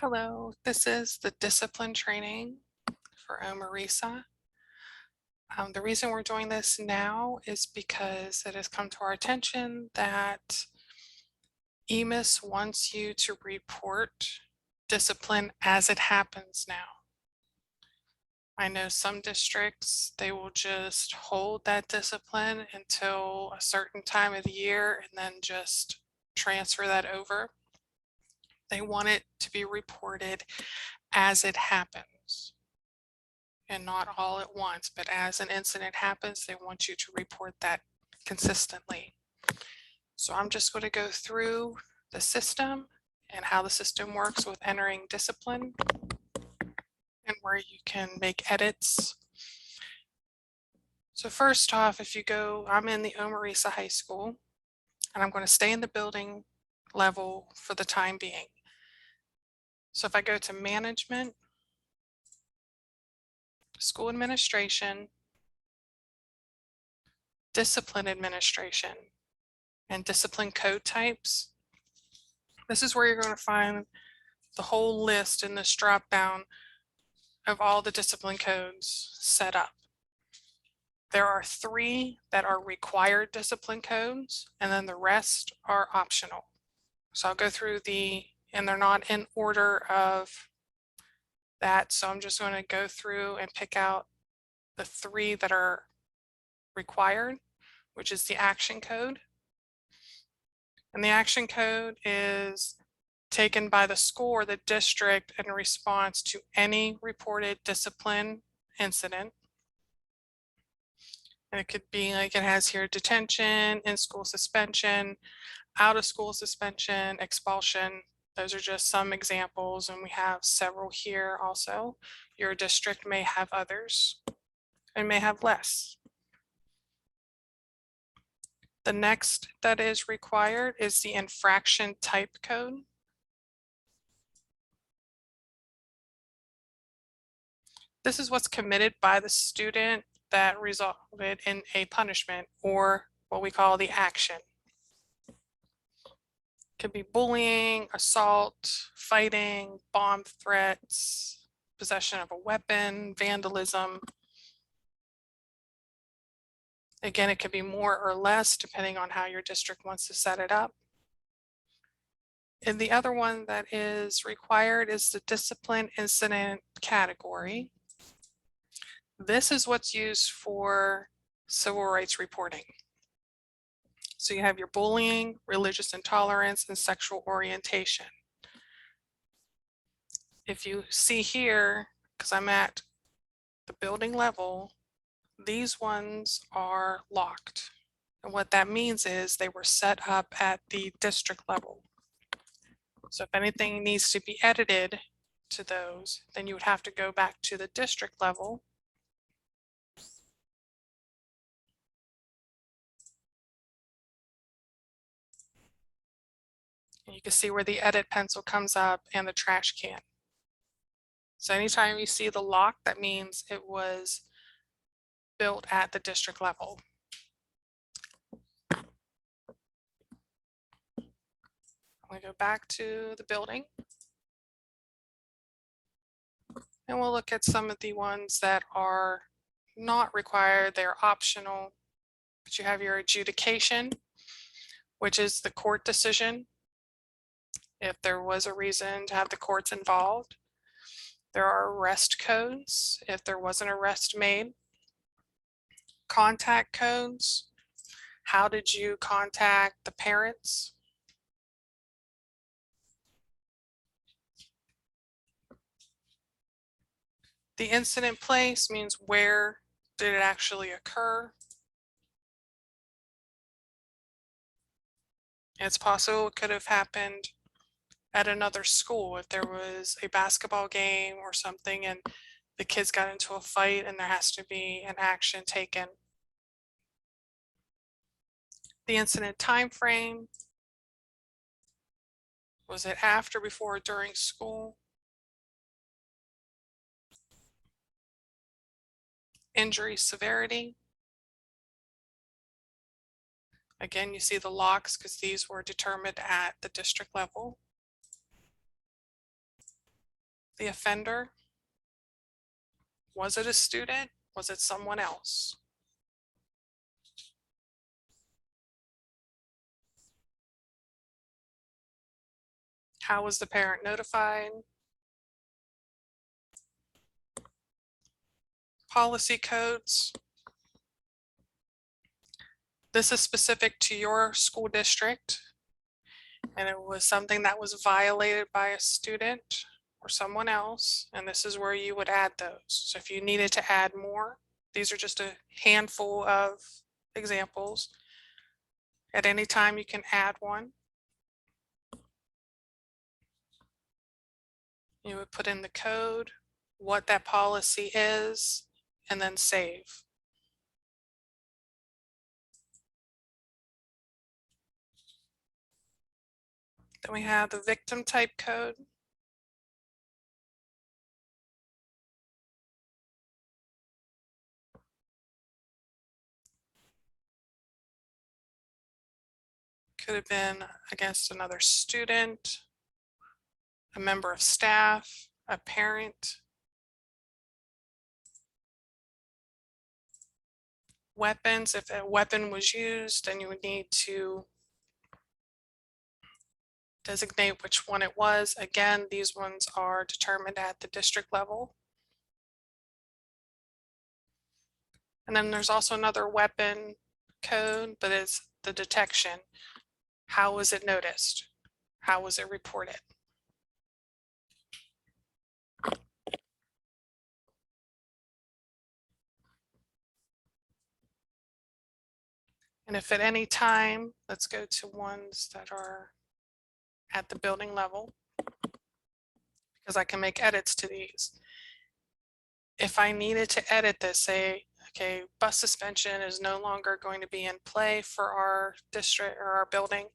Hello, this is the discipline training for OME-RESA. The reason we're doing this now is because it has come to our attention that EMIS wants you to report discipline as it happens now. I know some districts, they will just hold that discipline until a certain time of the year and then just transfer that over. They want it to be reported as it happens and not all at once, but as an incident happens, they want you to report that consistently. So I'm just going to go through the system and how the system works with entering discipline and where you can make edits. So first off, if you go, I'm in the OME-RESA High School, and I'm going to stay in the building level for the time being. So if I go to management, school administration, discipline administration, and discipline code types, this is where you're going to find the whole list in this drop down of all the discipline codes set up. There are 3 that are required discipline codes, and then the rest are optional. So I'll go through and they're not in order of that. So I'm just going to go through and pick out the 3 that are required, which is the action code. And the action code is taken by the school or the district in response to any reported discipline incident. And it could be like it has here detention, in-school suspension, out-of-school suspension, expulsion. Those are just some examples, and we have several here also. Your district may have others and may have less. The next that is required is the infraction type code. This is what's committed by the student that resulted in a punishment or what we call the action. It could be bullying, assault, fighting, bomb threats, possession of a weapon, vandalism. Again, it could be more or less depending on how your district wants to set it up. And the other one that is required is the discipline incident category. This is what's used for civil rights reporting. So you have your bullying, religious intolerance, and sexual orientation. If you see here, because I'm at the building level, these ones are locked. And what that means is they were set up at the district level. So if anything needs to be edited to those, then you would have to go back to the district level. And you can see where the edit pencil comes up and the trash can. So anytime you see the lock, that means it was built at the district level. I'm going to go back to the building. And we'll look at some of the ones that are not required. They're optional. But you have your adjudication, which is the court decision. If there was a reason to have the courts involved. There are arrest codes if there was an arrest made. Contact codes. How did you contact the parents? The incident place means where did it actually occur? It's possible it could have happened at another school if there was a basketball game or something and the kids got into a fight and there has to be an action taken. The incident time frame. Was it after, before, or during school? Injury severity. Again, you see the locks because these were determined at the district level. the offender? Was it a student? Was it someone else? How was the parent notified? Policy codes. This is specific to your school district, and it was something that was violated by a student or someone else, and this is where you would add those. So if you needed to add more, these are just a handful of examples. At any time you can add one. You would put in the code, what that policy is, and then save. Then we have the victim type code. Could have been against another student, a member of staff, a parent. Weapons, if a weapon was used, then you would need to designate which one it was. Again, these ones are determined at the district level. And then there's also another weapon code, but it's the detection. How was it noticed? How was it reported? And if at any time, let's go to ones that are at the building level, because I can make edits to these. If I needed to edit this, say, okay, bus suspension is no longer going to be in play for our district or our building,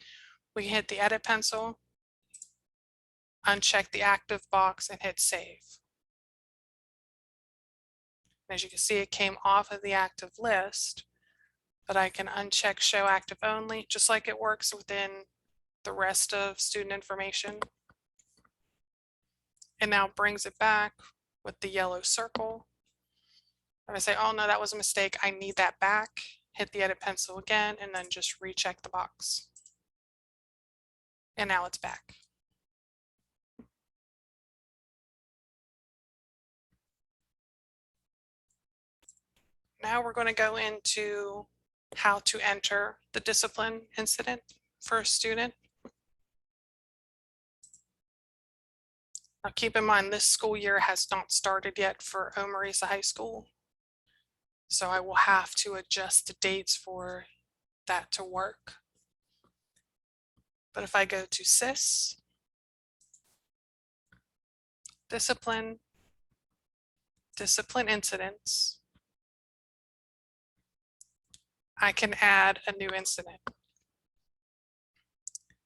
we hit the edit pencil, uncheck the active box, and hit save. And as you can see, it came off of the active list, but I can uncheck show active only, just like it works within the rest of student information. It now brings it back with the yellow circle. And I say, oh no, that was a mistake. I need that back. Hit the edit pencil again, and then just recheck the box. And now it's back. Now we're going to go into how to enter the discipline incident for a student. Now keep in mind, this school year has not started yet for OME-RESA High School. So I will have to adjust the dates for that to work. But if I go to SIS, discipline incidents, I can add a new incident.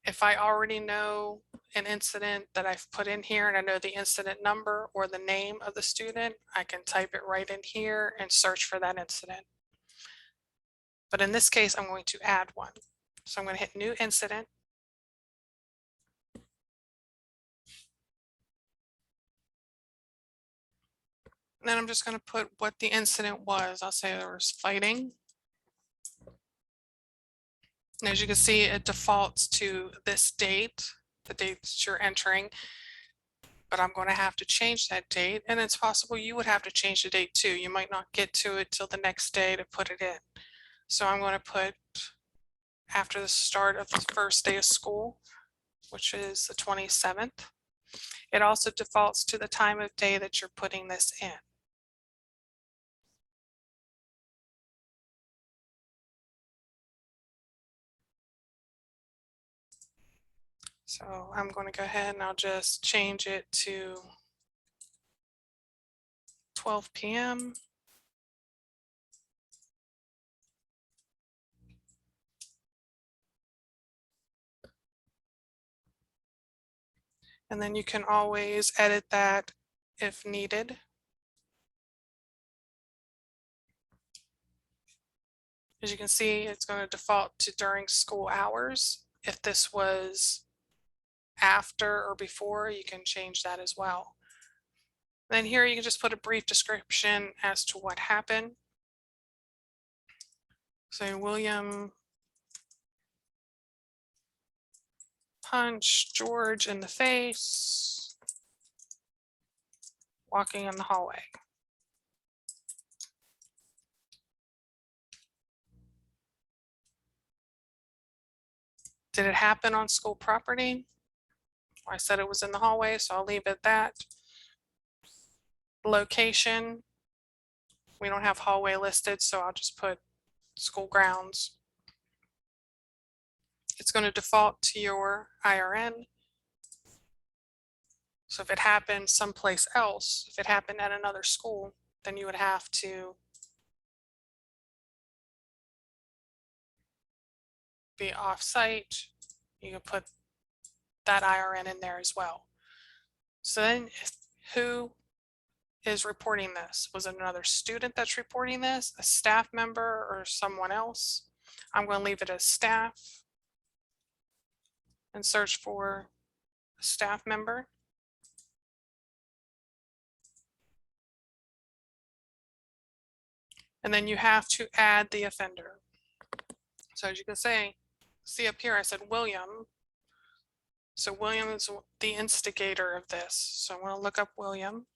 If I already know an incident that I've put in here and I know the incident number or the name of the student, I can type it right in here and search for that incident. But in this case, I'm going to add one. So I'm going to hit new incident. And then I'm just going to put what the incident was. I'll say there was fighting. And as you can see, it defaults to this date, the date that you're entering, but I'm going to have to change that date. And it's possible you would have to change the date too. You might not get to it till the next day to put it in. So I'm going to put after the start of the first day of school, which is the 27th. It also defaults to the time of day that you're putting this in. So I'm going to go ahead and I'll just change it to 12 p.m. And then you can always edit that if needed. As you can see, it's going to default to during school hours. If this was after or before, you can change that as well. Then here you can just put a brief description as to what happened. So William punched George in the face walking in the hallway. Did it happen on school property? I said it was in the hallway, so I'll leave it at that. Location, we don't have hallway listed, so I'll just put school grounds. It's going to default to your IRN. So if it happened someplace else, if it happened at another school, then you would have to be off-site. You can put that IRN in there as well. So then who is reporting this? Was it another student that's reporting this, a staff member, or someone else? I'm going to leave it as staff and search for a staff member. And then you have to add the offender. So as you can see up here, I said William. So William is the instigator of this. So I'm going to look up William.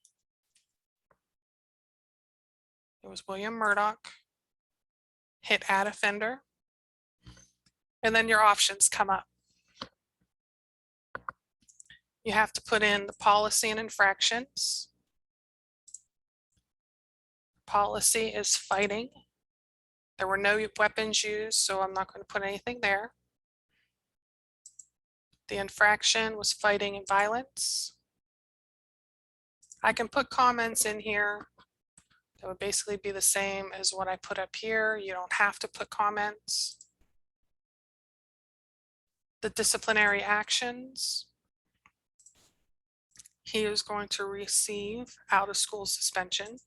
It was William Murdoch. Hit add offender. And then your options come up. You have to put in the policy and infractions. Policy is fighting. There were no weapons used, so I'm not going to put anything there. The infraction was fighting and violence. I can put comments in here that would basically be the same as what I put up here. You don't have to put comments. The disciplinary actions. He is going to receive out of school suspension,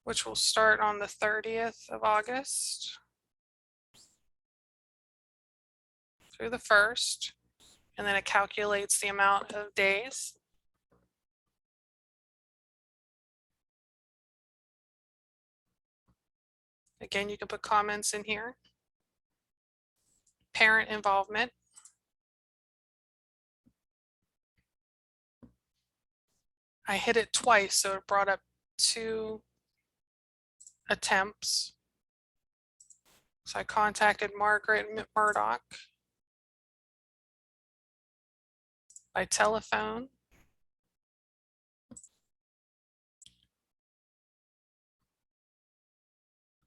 which will start on the 30th of August through the 1st, and then it calculates the amount of days. Again, you can put comments in here. Parent involvement. I hit it twice, so it brought up 2 attempts. So I contacted Margaret Murdoch by telephone.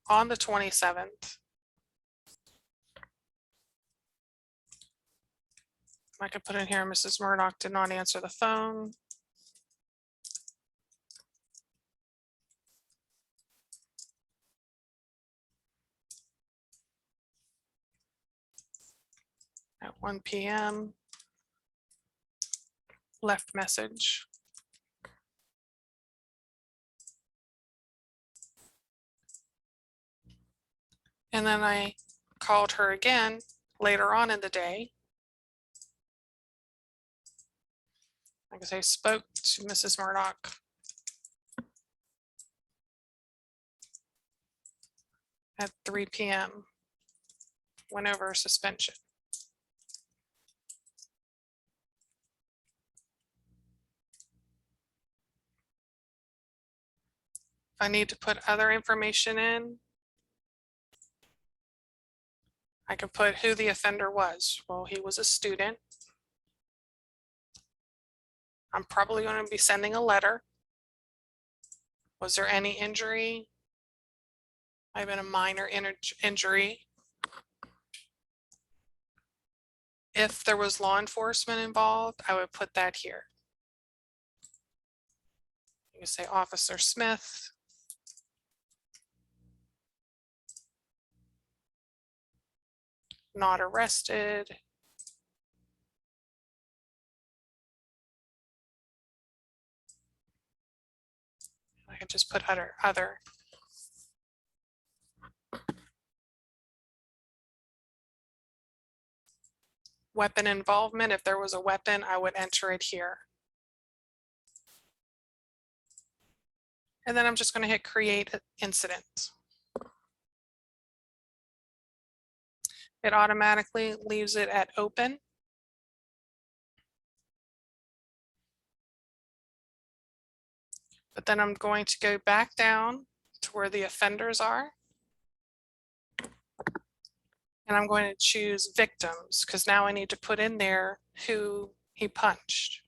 On the 27th. I could put in here, Mrs. Murdoch did not answer the phone. At 1 p.m. left message. And then I called her again later on in the day. Like I say, spoke to Mrs. Murdoch. At 3 p.m. went over suspension. If I need to put other information in, I can put who the offender was. Well, he was a student. I'm probably going to be sending a letter. Was there any injury? I've been a minor injury. If there was law enforcement involved, I would put that here. You can say Officer Smith. Not arrested. I can just put other. weapon involvement. If there was a weapon, I would enter it here. And then I'm just going to hit create incident. It automatically leaves it at open. But then I'm going to go back down to where the offenders are. And I'm going to choose victims because now I need to put in there who he punched.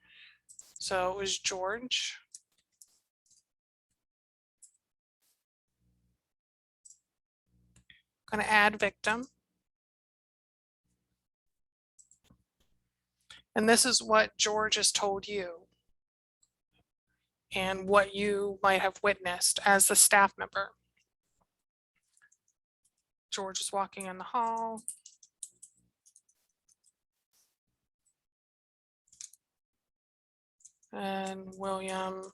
So it was George. I'm going to add victim. And this is what George has told you and what you might have witnessed as the staff member. George is walking in the hall. And William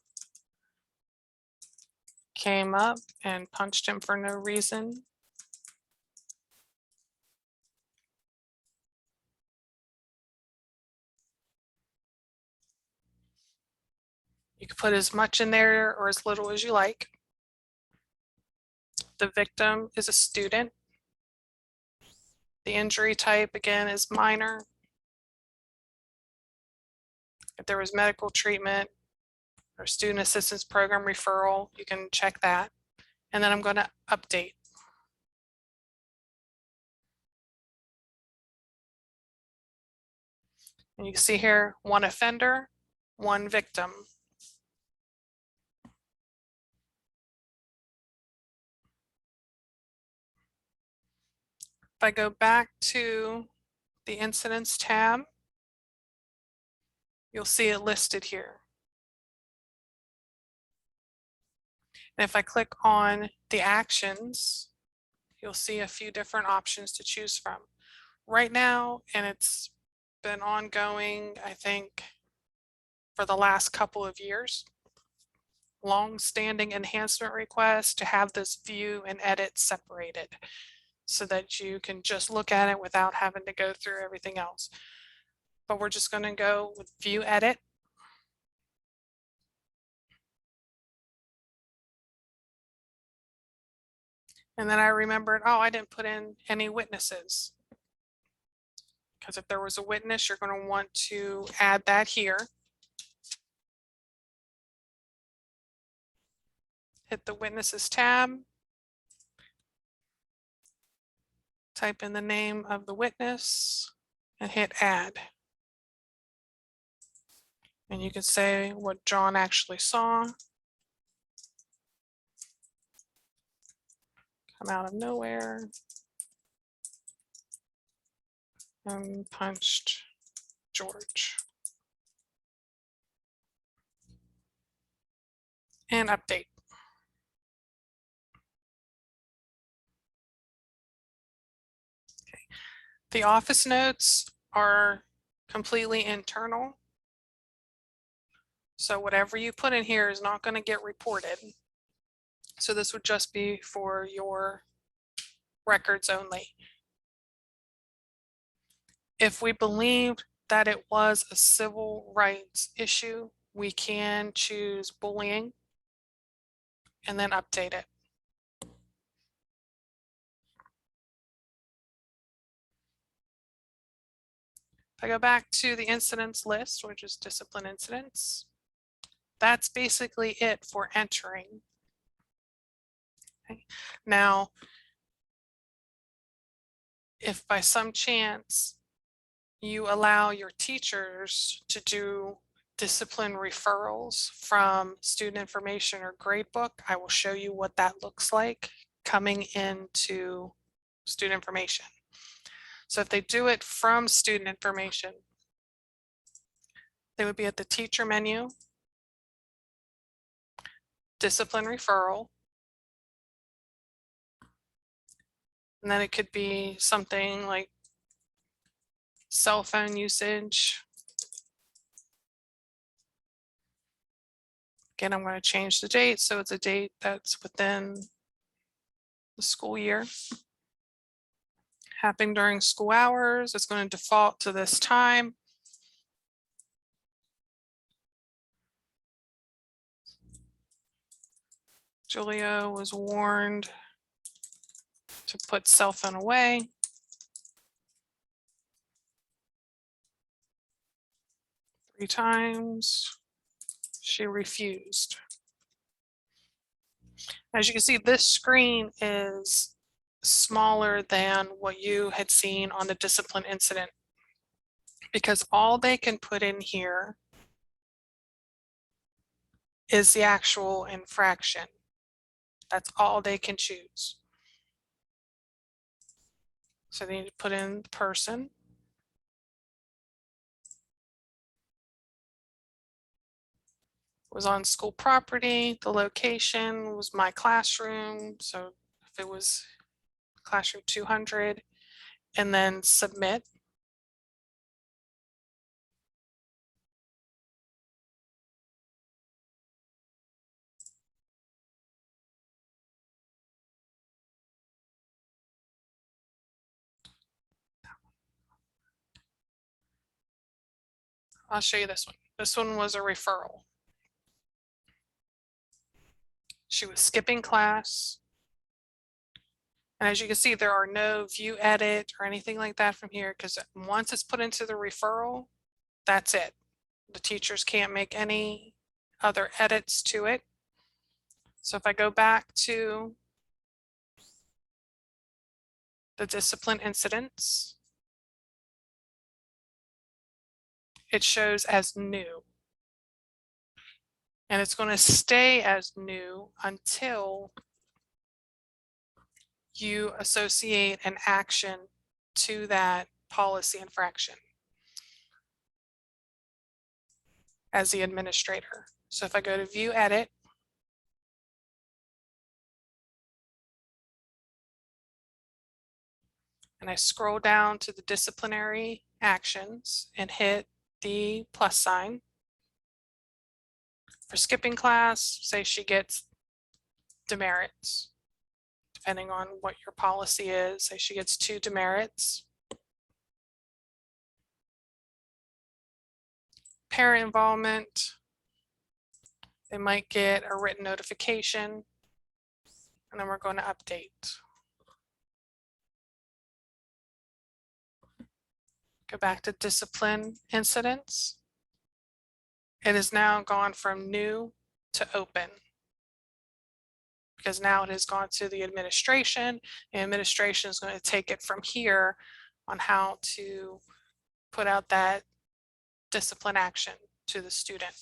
came up and punched him for no reason. You can put as much in there or as little as you like. The victim is a student. The injury type, again, is minor. If there was medical treatment or student assistance program referral, you can check that. And then I'm going to update. And you can see here, one offender, one victim. If I go back to the incidents tab, you'll see it listed here. And if I click on the actions, you'll see a few different options to choose from. Right now, and it's been ongoing, I think, for the last couple of years, long-standing enhancement requests to have this view and edit separated so that you can just look at it without having to go through everything else. But we're just going to go with view edit. And then I remembered, oh, I didn't put in any witnesses. Because if there was a witness, you're going to want to add that here. Hit the witnesses tab. Type in the name of the witness and hit add. And you can say what John actually saw. Come out of nowhere and punched George. And update. Okay. The office notes are completely internal. So whatever you put in here is not going to get reported. So this would just be for your records only. If we believed that it was a civil rights issue, we can choose bullying and then update it. If I go back to the incidents list, which is discipline incidents, that's basically it for entering. Okay. Now, if by some chance you allow your teachers to do discipline referrals from student information or gradebook, I will show you what that looks like coming into student information. So if they do it from student information, they would be at the teacher menu, discipline referral, and then it could be something like cell phone usage. Again, I'm going to change the date so it's a date that's within the school year. happened during school hours. It's going to default to this time. Julia was warned to put cell phone away. Three times. She refused. As you can see, this screen is smaller than what you had seen on the discipline incident, because all they can put in here is the actual infraction. That's all they can choose. So they need to put in the person. Was on school property. The location was my classroom. So if it was classroom 200, and then submit. I'll show you this one. This one was a referral. She was skipping class. And as you can see, there are no view edit or anything like that from here, because once it's put into the referral, that's it. The teachers can't make any other edits to it. So if I go back to the discipline incidents, it shows as new. And it's going to stay as new until you associate an action to that policy infraction as the administrator. So if I go to view edit, and I scroll down to the disciplinary actions and hit the plus sign. For skipping class, say she gets demerits. Depending on what your policy is, say she gets 2 demerits. Parent involvement, they might get a written notification, and then we're going to update. Go back to discipline incidents. It has now gone from new to open, because now it has gone to the administration. The administration is going to take it from here on how to put out that discipline action to the student.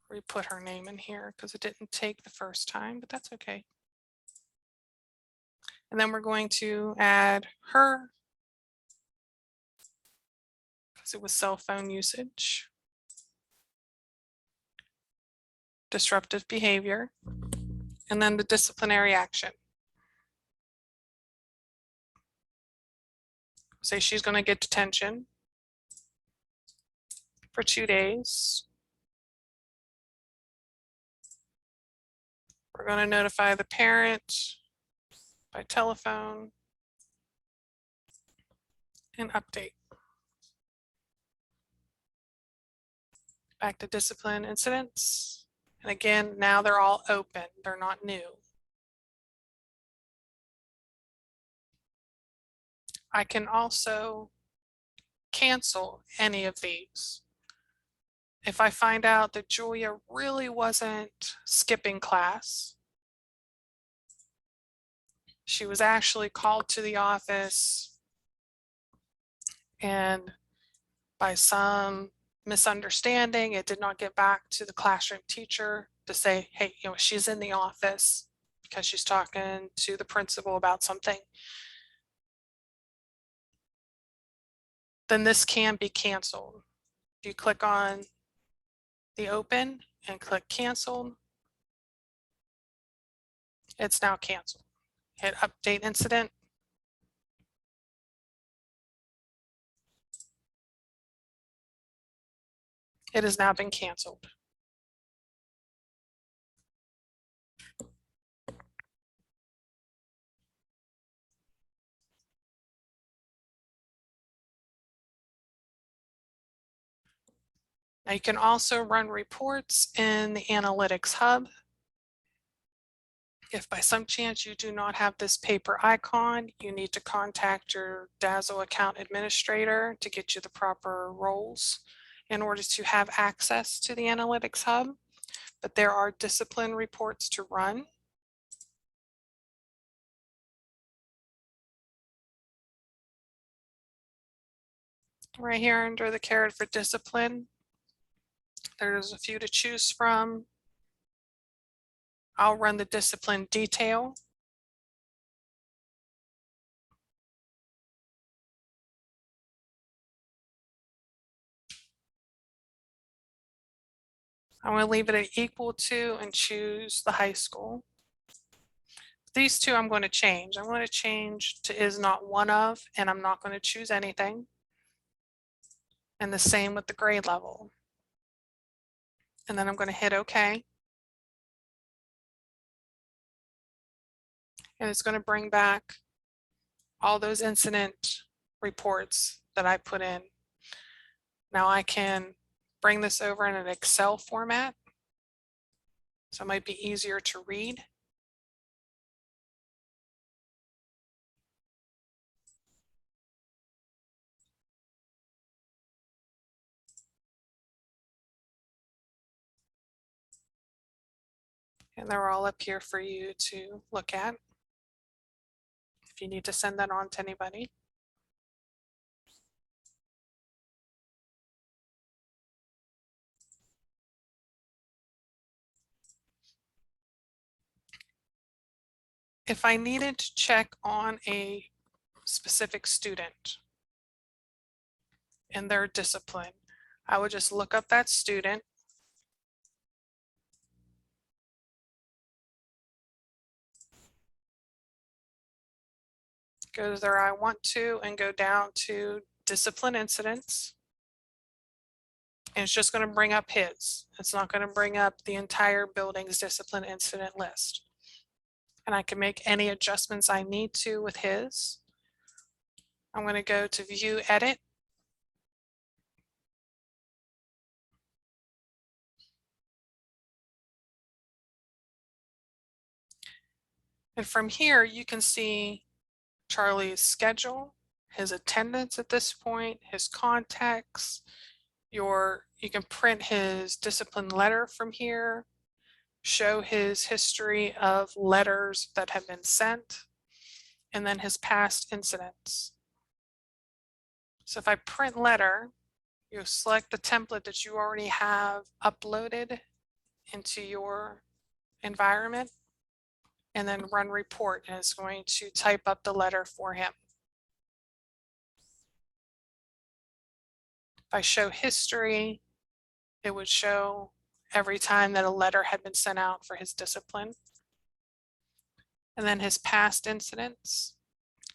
We put her name in here because it didn't take the first time, but that's okay. And then we're going to add her because it was cell phone usage. Disruptive behavior, and then the disciplinary action. Say she's going to get detention for 2 days. We're going to notify the parent by telephone and update. Back to discipline incidents. And again, now they're all open. They're not new. I can also cancel any of these. If I find out that Julia really wasn't skipping class, she was actually called to the office, and by some misunderstanding, it did not get back to the classroom teacher to say, hey, she's in the office because she's talking to the principal about something, then this can be canceled. If you click on the open and click cancel, it's now canceled. Hit update incident. It has now been canceled. Now you can also run reports in the Analytics Hub. If by some chance you do not have this paper icon, you need to contact your Dazzle account administrator to get you the proper roles in order to have access to the Analytics Hub. But there are discipline reports to run. Right here under the caret for discipline, there's a few to choose from. I'll run the discipline detail. I'm going to leave it at equal to and choose the high school. These two I'm going to change. I'm going to change to is not one of, and I'm not going to choose anything. And the same with the grade level. And then I'm going to hit OK. And it's going to bring back all those incident reports that I put in. Now I can bring this over in an Excel format, so it might be easier to read. And they're all up here for you to look at if you need to send that on to anybody. If I needed to check on a specific student and their discipline, I would just look up that student, go to their I want to, and go down to discipline incidents. And it's just going to bring up his. It's not going to bring up the entire building's discipline incident list. And I can make any adjustments I need to with his. I'm going to go to view edit. And from here, you can see Charlie's schedule, his attendance at this point, his contacts, you can print his discipline letter from here, show his history of letters that have been sent, and then his past incidents. So if I print letter, you select the template that you already have uploaded into your environment, and then run report, and it's going to type up the letter for him. If I show history, it would show every time that a letter had been sent out for his discipline. And then his past incidents,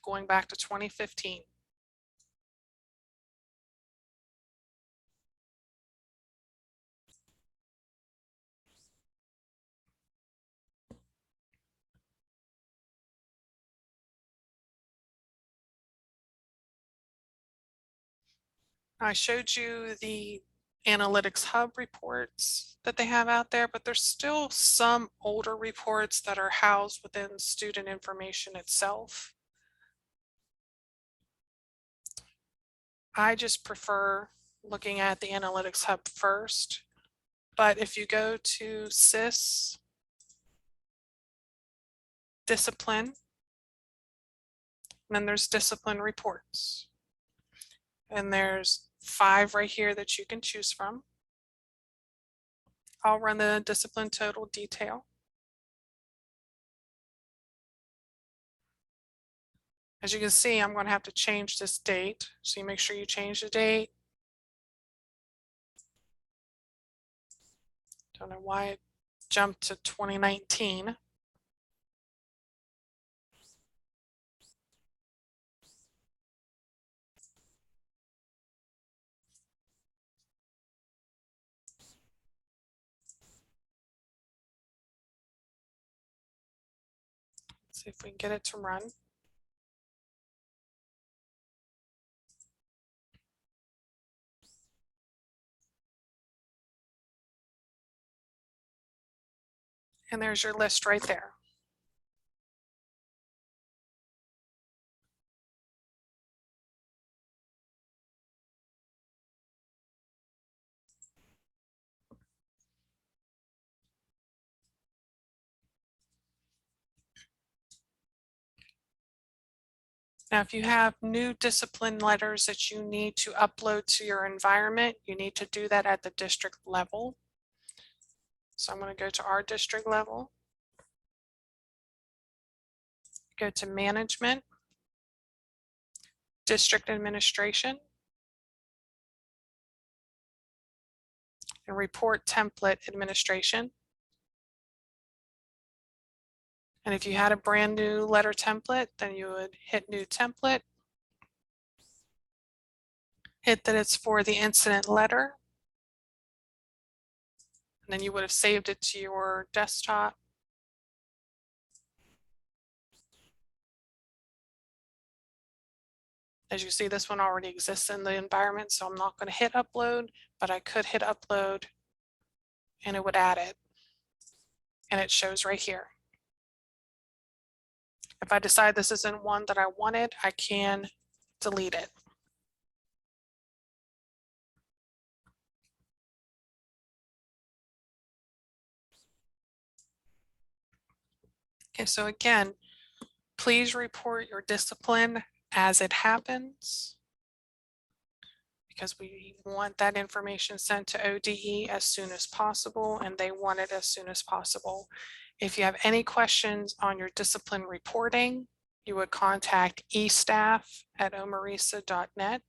going back to 2015. I showed you the Analytics Hub reports that they have out there, but there's still some older reports that are housed within student information itself. I just prefer looking at the Analytics Hub first, but if you go to SIS, discipline, then there's discipline reports. And there's 5 right here that you can choose from. I'll run the discipline total detail. As you can see, I'm going to have to change this date. So you make sure you change the date. Don't know why it jumped to 2019. See if we can get it to run. And there's your list right there. Now, if you have new discipline letters that you need to upload to your environment, you need to do that at the district level. So I'm going to go to our district level, go to Management, District Administration, and Report Template Administration. And if you had a brand new letter template, then you would hit New Template, hit that it's for the incident letter, and then you would have saved it to your desktop. As you see, this one already exists in the environment, so I'm not going to hit upload, but I could hit upload and it would add it. And it shows right here. If I decide this isn't one that I wanted, I can delete it. Okay, so again, please report your discipline as it happens, because we want that information sent to ODE as soon as possible, and they want it as soon as possible. If you have any questions on your discipline reporting, you would contact estaff@OME-RESA.net.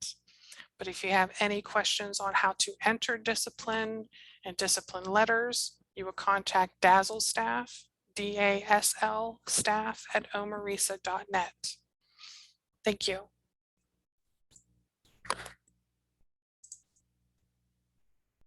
But if you have any questions on how to enter discipline and discipline letters, you would contact DASL staff, DASL staff@OME-RESA.net. Thank you.